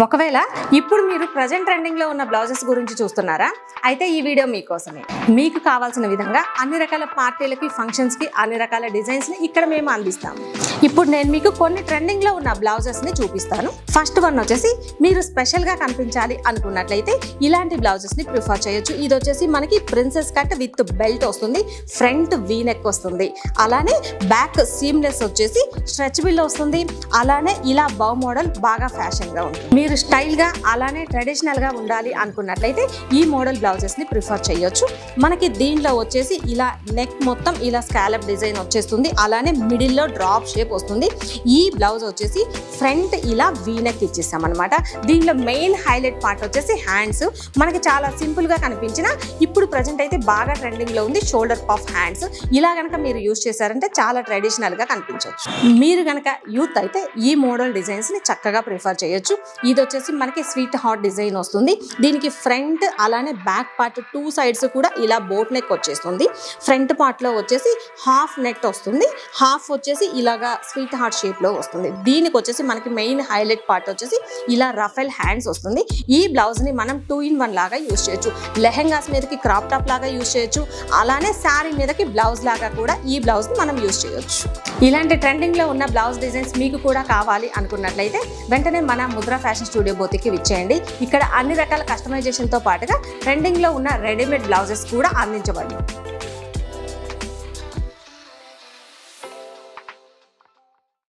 ఒకవేళ ఇప్పుడు మీరు ప్రెజెంట్ ట్రెండింగ్ లో ఉన్న బ్లౌజెస్ గురించి చూస్తున్నారా? అయితే ఈ వీడియో మీకోసమే. మీకు కావాల్సిన విధంగా అన్ని రకాల పార్టీలకి, ఫంక్షన్స్ కి అన్ని రకాల డిజైన్స్ ని ఇక్కడ మేము అందిస్తాము. ఇప్పుడు నేను మీకు కొన్ని ట్రెండింగ్ లో ఉన్న బ్లౌజెస్ ని చూపిస్తాను. ఫస్ట్ వన్ వచ్చేసి మీరు స్పెషల్ గా కనిపించాలి అనుకున్నట్లయితే ఇలాంటి బ్లౌజెస్ ని ప్రిఫర్ చేయొచ్చు. ఇది వచ్చేసి మనకి ప్రిన్సెస్ కట్ విత్ బెల్ట్ వస్తుంది, ఫ్రంట్ వీ నెక్ వస్తుంది, అలానే బ్యాక్ సీమ్లెస్ వచ్చేసి స్ట్రెచబుల్ వస్తుంది, అలానే ఇలా బౌ మోడల్ బాగా ఫ్యాషన్ గా ఉంటుంది. మీరు స్టైల్ గా అలానే ట్రెడిషనల్ గా ఉండాలి అనుకున్నట్లయితే ఈ మోడల్ బ్లౌజెస్ ని ప్రిఫర్ చేయొచ్చు. మనకి దీంట్లో వచ్చేసి ఇలా నెక్ మొత్తం ఇలా స్కాలప్ డిజైన్ వచ్చేస్తుంది, అలానే మిడిల్ లో డ్రాప్ షేప్ వస్తుంది. ఈ బ్లౌజ్ వచ్చేసి ఫ్రంట్ ఇలా వీ నెక్ ఇచ్చేసాం అనమాట. దీంట్లో మెయిన్ హైలైట్ పార్ట్ వచ్చేసి హ్యాండ్స్. మనకి చాలా సింపుల్ గా కనిపించిన ఇప్పుడు ప్రజెంట్ అయితే బాగా ట్రెండింగ్ లో ఉంది షోల్డర్ పఫ్ హ్యాండ్స్. ఇలా గనక మీరు యూజ్ చేశారంటే చాలా ట్రెడిషనల్ గా కనిపించవచ్చు. మీరు గనక యూత్ అయితే ఈ మోడల్ డిజైన్స్ ని చక్కగా ప్రిఫర్ చేయొచ్చు. ఇది వచ్చేసి మనకి స్వీట్ హార్ట్ డిజైన్ వస్తుంది. దీనికి ఫ్రంట్ అలానే బ్యాక్ పార్ట్ టూ సైడ్స్ కూడా ఇలా బోట్ నెక్ వచ్చేస్తుంది. ఫ్రంట్ పార్ట్ లో వచ్చేసి హాఫ్ నెక్ వస్తుంది, హాఫ్ వచ్చేసి ఇలాగా స్వీట్ హార్ట్ షేప్ లో వస్తుంది. దీనికి వచ్చేసి మనకి మెయిన్ హైలైట్ పార్ట్ వచ్చేసి ఇలా రఫెల్ హ్యాండ్స్ వస్తుంది. ఈ బ్లౌజ్ ని మనం 2-in-1 లాగా యూజ్ చేయొచ్చు. లెహెంగాస్ మీదకి క్రాప్ టాప్ లాగా యూజ్ చేయొచ్చు, అలానే శారీ మీదకి బ్లౌజ్ లాగా కూడా ఈ బ్లౌజ్ ని మనం యూజ్ చేయొచ్చు. ఇలాంటి ట్రెండింగ్ లో ఉన్న బ్లౌజ్ డిజైన్స్ మీకు కూడా కావాలి అనుకున్నట్లయితే వెంటనే మన ముద్ర ఫ్యాషన్ స్టూడియో బోతికి విచ్చేయండి. ఇక్కడ అన్ని రకాల కస్టమైజేషన్ తో పాటుగా ట్రెండింగ్ లో ఉన్న రెడీమేడ్ బ్లౌజెస్ కూడా అందించబడింది.